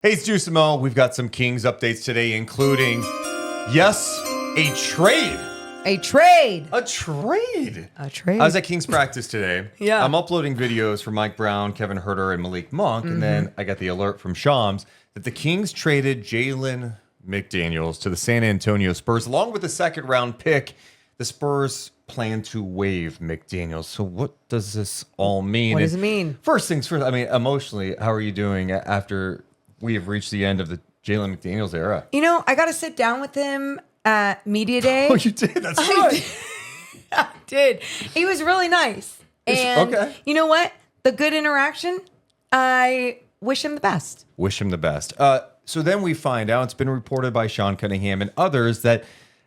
Hey, it's Deuce and Mo. We've got some Kings updates today, including, yes, a trade. A trade. A trade. A trade. I was at Kings practice today. Yeah. I'm uploading videos for Mike Brown, Kevin Huerter, and Malik Monk. And then I got the alert from Shams that the Kings traded Jalen McDaniels to the San Antonio Spurs, along with a second-round pick. The Spurs plan to waive McDaniels. So what does this all mean? What does it mean? First things first, I mean, emotionally, how are you doing after we have reached the end of the Jalen McDaniels era? You know, I got to sit down with him at Media Day. Oh, you did? That's right. I did. He was really nice. And okay. You know what? The good interaction, I wish him the best. Wish him the best. So then we find out, it's been reported by Sean Cunningham and others that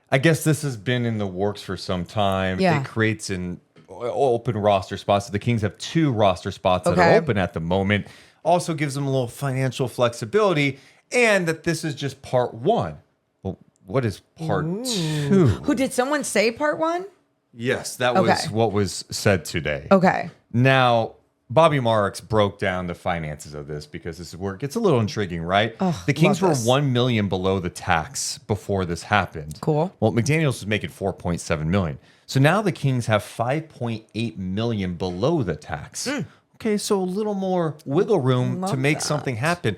I guess this has been in the works for some time. Yeah. It creates an open roster spots. So the Kings have 2 roster spots that are open at the moment. Also gives them a little financial flexibility, and that this is just part 1. Well, what is part 2? Who did someone say part 1? Yes, that was what was said today. Okay. Now, Bobby Marks broke down the finances of this because this is where it gets a little intriguing, right? Oh, the Kings were love this. $1 million below the tax before this happened. Cool. Well, McDaniels was making $4.7 million. So now the Kings have $5.8 million below the tax. Okay, so a little more wiggle room to make something happen.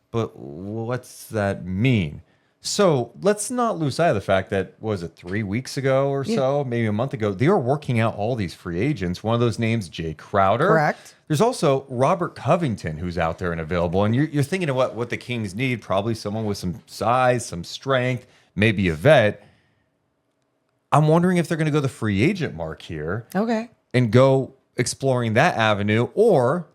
But what's that mean? So let's not lose sight of the fact that, was it 3 weeks ago or so, maybe a month ago, they were working out all these free agents. One of those names, Jay Crowder. Correct. There's also Robert Covington, who's out there and available. And you're thinking of what the Kings need, probably someone with some size, some strength, maybe a vet. I'm wondering if they're going to go the free agent mark here. Okay. And go exploring that avenue, or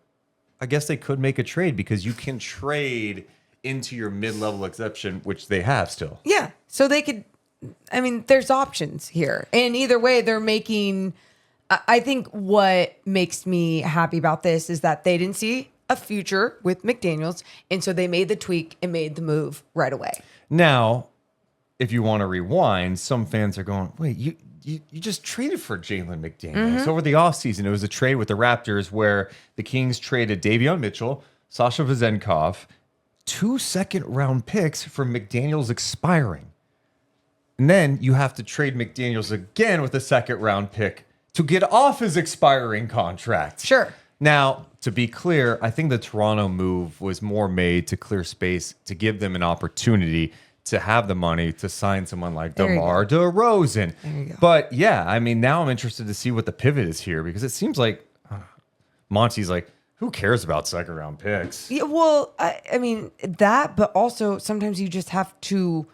I guess they could make a trade because you can trade into your mid-level exception, which they have still. Yeah. So they could, I mean, there's options here. And either way, they're making, I think what makes me happy about this is that they didn't see a future with McDaniels. And so they made the tweak and made the move right away. Now, if you want to rewind, some fans are going, wait, you just traded for Jalen McDaniels. Over the offseason, it was a trade with the Raptors where the Kings traded Davion Mitchell, Sasha Vezenkov, 2 second-round picks for McDaniels expiring. And then you have to trade McDaniels again with a second-round pick to get off his expiring contract. Sure. Now, to be clear, I think the Toronto move was more made to clear space to give them an opportunity to have the money to sign someone like DeMar DeRozan. There you go. But yeah, I mean, now I'm interested to see what the pivot is here because it seems like Monty's like, who cares about second round picks? Yeah, well, I mean, that, but also sometimes you just have to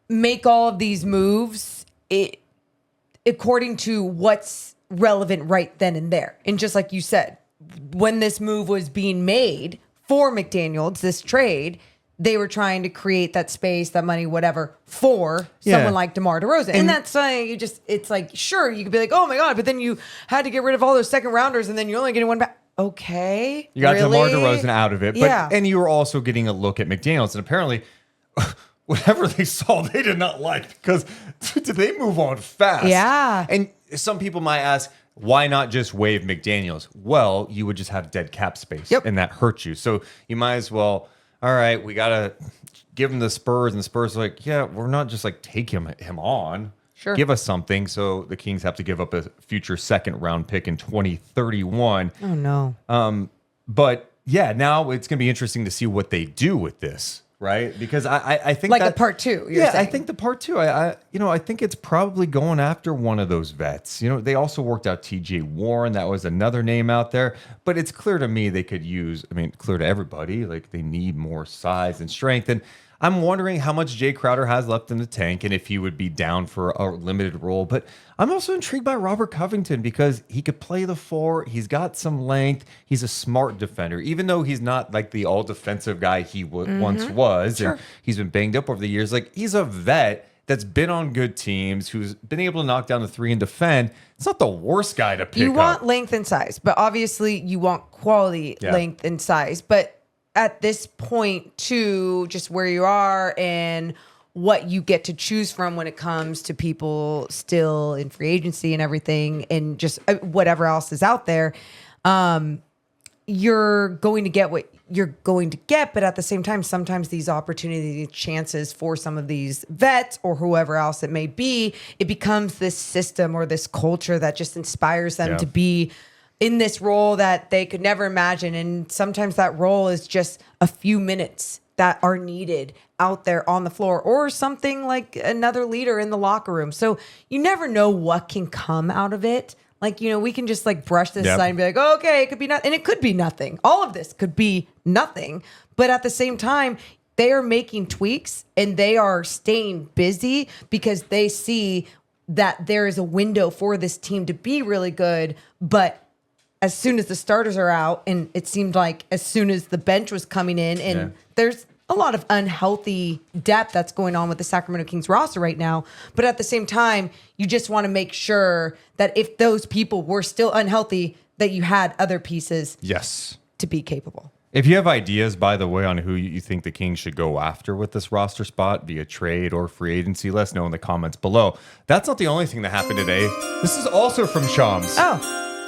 make all of these moves according to what's relevant right then and there. And just like you said, when this move was being made for McDaniels, this trade, they were trying to create that space, that money, whatever, for someone like DeMar DeRozan. And that's it's like, sure, you could be like, oh my God, but then you had to get rid of all those second rounders and then you're only getting one back. Okay. You got really? DeMar DeRozan out of it. But, and you were also getting a look at McDaniels. And apparently, whatever they saw, they did not like because did they move on fast? Yeah. And some people might ask, why not just waive McDaniels? Well, you would just have dead cap space and that hurts you. So you might as well, all right, we got to give him the Spurs. And the Spurs are like, yeah, we're not just like taking him on. Sure. Give us something. So the Kings have to give up a future second round pick in 2031. Oh, no. But yeah, now it's going to be interesting to see what they do with this, right? Because I think like that, a part 2. Yeah, I think the part 2. I think it's probably going after one of those vets. You know, they also worked out T.J. Warren. That was another name out there. But it's clear to me they could use. I mean, clear to everybody. Like they need more size and strength. And I'm wondering how much Jay Crowder has left in the tank and if he would be down for a limited role. But I'm also intrigued by Robert Covington because he could play the 4. He's got some length. He's a smart defender, even though he's not like the all-defensive guy he once was. Sure. And he's been banged up over the years. Like he's a vet that's been on good teams, who's been able to knock down the 3 and defend. It's not the worst guy to pick You want up. length and size, but obviously you want quality length and size. But at this point, too, just where you are and what you get to choose from when it comes to people still in free agency and everything and just whatever else is out there, you're going to get what you're going to get. But at the same time, sometimes these opportunities, chances for some of these vets or whoever else it may be, it becomes this system or this culture that just inspires them to be in this role that they could never imagine. And sometimes that role is just a few minutes that are needed out there on the floor, or something like another leader in the locker room. So you never know what can come out of it. Like, we can just like brush this aside and be like, oh, okay, it could be nothing. And it could be nothing. All of this could be nothing. But at the same time, they are making tweaks and they are staying busy because they see that there is a window for this team to be really good. But as soon as the starters are out, and it seemed like as soon as the bench was coming in, and there's a lot of unhealthy depth that's going on with the Sacramento Kings roster right now. But at the same time, you just want to make sure that if those people were still unhealthy, that you had other pieces to be capable. If you have ideas, by the way, on who you think the Kings should go after with this roster spot via trade or free agency, let us know in the comments below. That's not the only thing that happened today. This is also from Shams.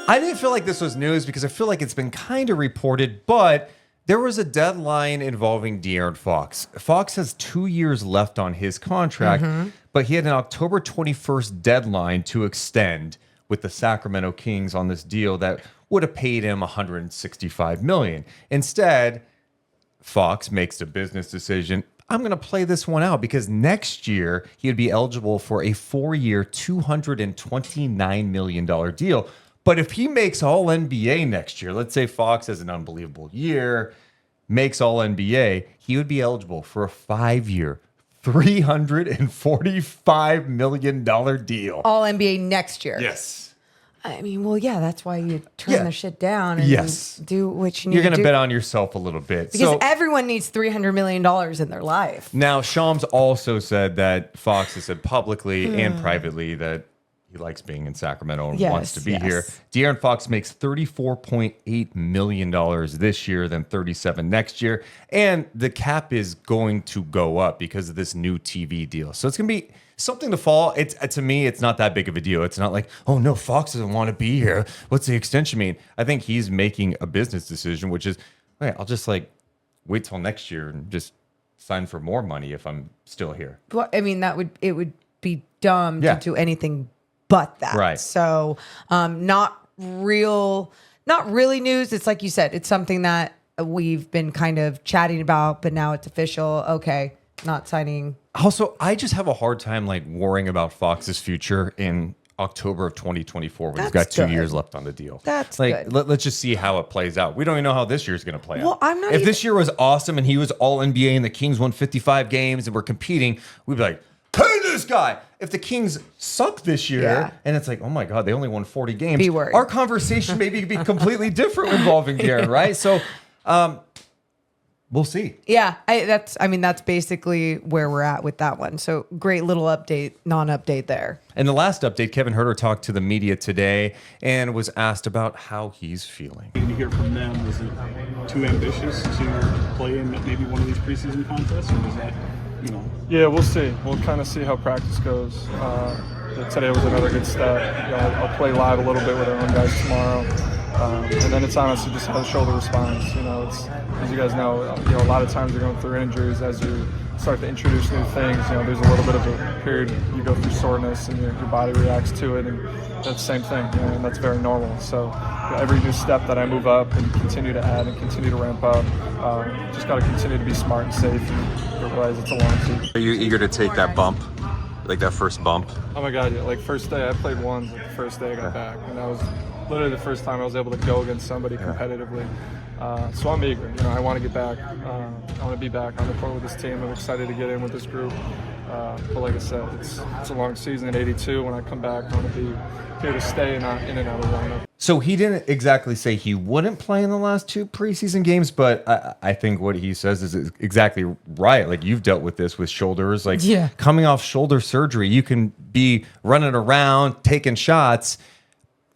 I didn't feel like this was news because I feel like it's been kind of reported, but there was a deadline involving De'Aaron Fox. Fox has 2 years left on his contract, but he had an October 21st deadline to extend with the Sacramento Kings on this deal that would have paid him $165 million. Instead, Fox makes a business decision. I'm going to play this one out because next year he would be eligible for a 4-year, $229 million deal. But if he makes All NBA next year, let's say Fox has an unbelievable year, makes All NBA, he would be eligible for a 5-year, $345 million deal. All NBA next year. Yes. I mean, well, yeah, that's why you turn the shit down and do what you need You're going to to do. bet on yourself a little bit. Because everyone needs $300 million in their life. Now, Shams also said that Fox has said publicly and privately that he likes being in Sacramento and wants to be here. De'Aaron Fox makes $34.8 million this year, then $37 next year. And the cap is going to go up because of this new TV deal. So it's going to be something to fall. To me, it's not that big of a deal. It's not like, oh, no, Fox doesn't want to be here. What's the extension mean? I think he's making a business decision, which is, wait, I'll just like wait till next year and just sign for more money if I'm still here. Well, I mean, it would be dumb to do anything but that. Right. So not really news. It's like you said, it's something that we've been kind of chatting about, but now it's official. Okay, not signing. Also, I just have a hard time like worrying about Fox's future in October of 2024 when he's got 2 years left on the deal. That's like, good. Let's just see how it plays out. We don't even know how this year's going to play out. Well, I'm not If even- this year was awesome and he was all NBA and the Kings won 55 games and we're competing, we'd be like, pay this guy. If the Kings suck this year and it's like, oh my God, they only won 40 games. Be worried. Our conversation maybe could be completely different involving De'Aaron, right? So we'll see. Yeah, that's basically where we're at with that one. So great little non-update there. And the last update, Kevin Huerter talked to the media today and was asked about how he's feeling. Did you hear from them? Is it too ambitious to play in maybe one of these preseason contests, or is that, Yeah, we'll see. We'll kind of see how practice goes. Today was another good step. I'll play live a little bit with our own guys tomorrow. And then it's honestly just how the shoulder responds. It's, as you guys know, a lot of times you're going through injuries as you start to introduce new things. There's a little bit of a period you go through soreness and your body reacts to it, and that's the same thing, and that's very normal. So every new step that I move up and continue to add and continue to ramp up, just got to continue to be smart and safe and realize it's a long season. Are you eager to take that bump? Like that first bump? Oh my God, yeah. Like first day, I played ones like the first day I got back, and that was literally the first time I was able to go against somebody competitively. So I'm eager. I want to get back. I want to be back on the court with this team. I'm excited to get in with this group. But like I said, it's a long season at 82. When I come back, I want to be here to stay and not in and out of the lineup. So he didn't exactly say he wouldn't play in the last 2 preseason games, but I think what he says is exactly right. Like, you've dealt with this with shoulders. Like, coming off shoulder surgery, you can be running around, taking shots.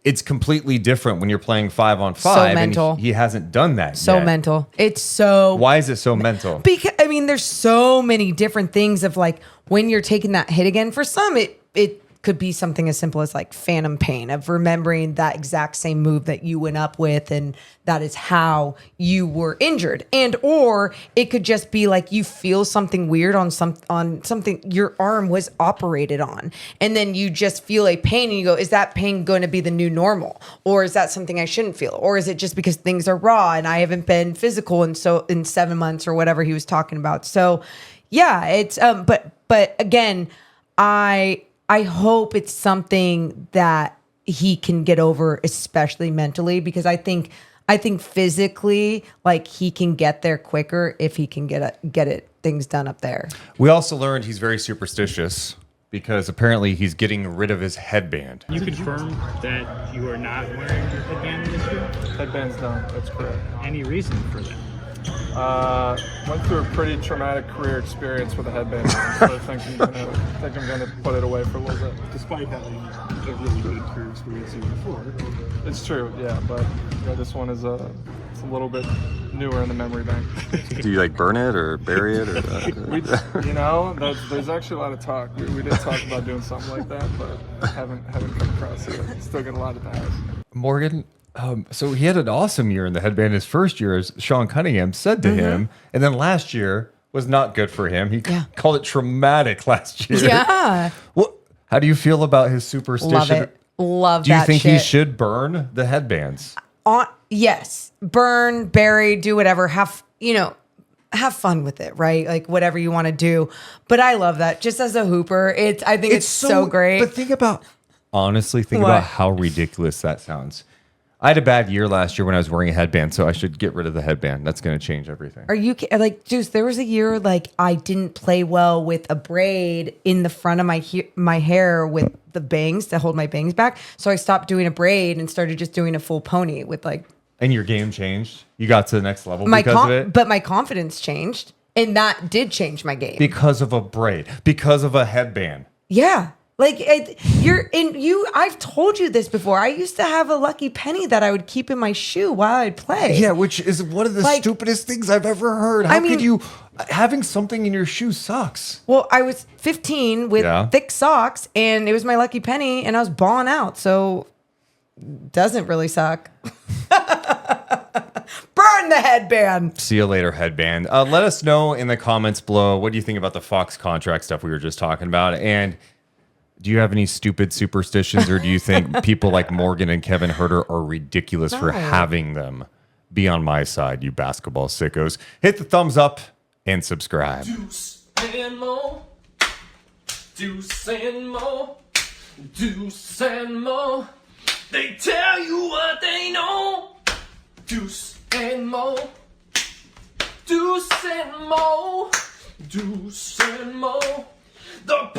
It's completely different when you're playing 5-on-5. So mental. And he hasn't done that So yet. mental. It's so... Why is it so mental? Because, there's so many different things of like when you're taking that hit again. For some, it could be something as simple as like phantom pain of remembering that exact same move that you went up with, and that is how you were injured. And or it could just be like you feel something weird on something your arm was operated on, and then you just feel a pain and you go, is that pain going to be the new normal, or is that something I shouldn't feel, or is it just because things are raw and I haven't been physical in 7 months or whatever he was talking about. So yeah, it's but again, I hope it's something that he can get over, especially mentally, because I think physically, like, he can get there quicker if he can get things done up there. We also learned he's very superstitious because apparently he's getting rid of his headband. You confirm that you are not wearing your headband this year? Headband's done. That's correct. Any reason for that? Went through a pretty traumatic career experience with a headband, so I think I'm gonna put it away for a little bit. Despite having a really good career experience before. It's true, yeah, but this one is it's a little bit newer in the memory bank. Do you like burn it or bury it or? There's actually a lot of talk. We did talk about doing something like that, but haven't come across it. Still got a lot of times. Morgan, so he had an awesome year in the headband his first year, as Sean Cunningham said to him, and then last year was not good for him. He called it traumatic last year. Yeah. How do you feel about his superstition? Love it. Love that. Do you think he shit. should burn the headbands? Yes, burn, bury, do whatever. Have fun with it, right? Like whatever you want to do. But I love that. Just as a hooper, I think it's so great. But think about how ridiculous that sounds. I had a bad year last year when I was wearing a headband, so I should get rid of the headband. That's going to change everything. Are you like, Deuce? There was a year like I didn't play well with a braid in the front of my hair with the bangs to hold my bangs back. So I stopped doing a braid and started just doing a full pony with like. And your game changed. You got to the next level because of it. But my confidence changed, and that did change my game because of a braid, because of a headband. Yeah. Like I've told you this before. I used to have a lucky penny that I would keep in my shoe while I'd play. Yeah, which is one of the stupidest things I've ever heard. How could you, having something in your shoe sucks. Well, I was 15 with thick socks, and it was my lucky penny, and I was balling out. So doesn't really suck. Burn the headband. See you later, headband. Let us know in the comments below, what do you think about the Fox contract stuff we were just talking about? And do you have any stupid superstitions, or do you think people like Morgan and Kevin Huerter are ridiculous for having them? Be on my side, you basketball sickos. Hit the thumbs up and subscribe. Deuce and Mo. Deuce and Mo. Deuce and Mo. They tell you what they know. Deuce and Mo. Deuce and Mo. Deuce and Mo. The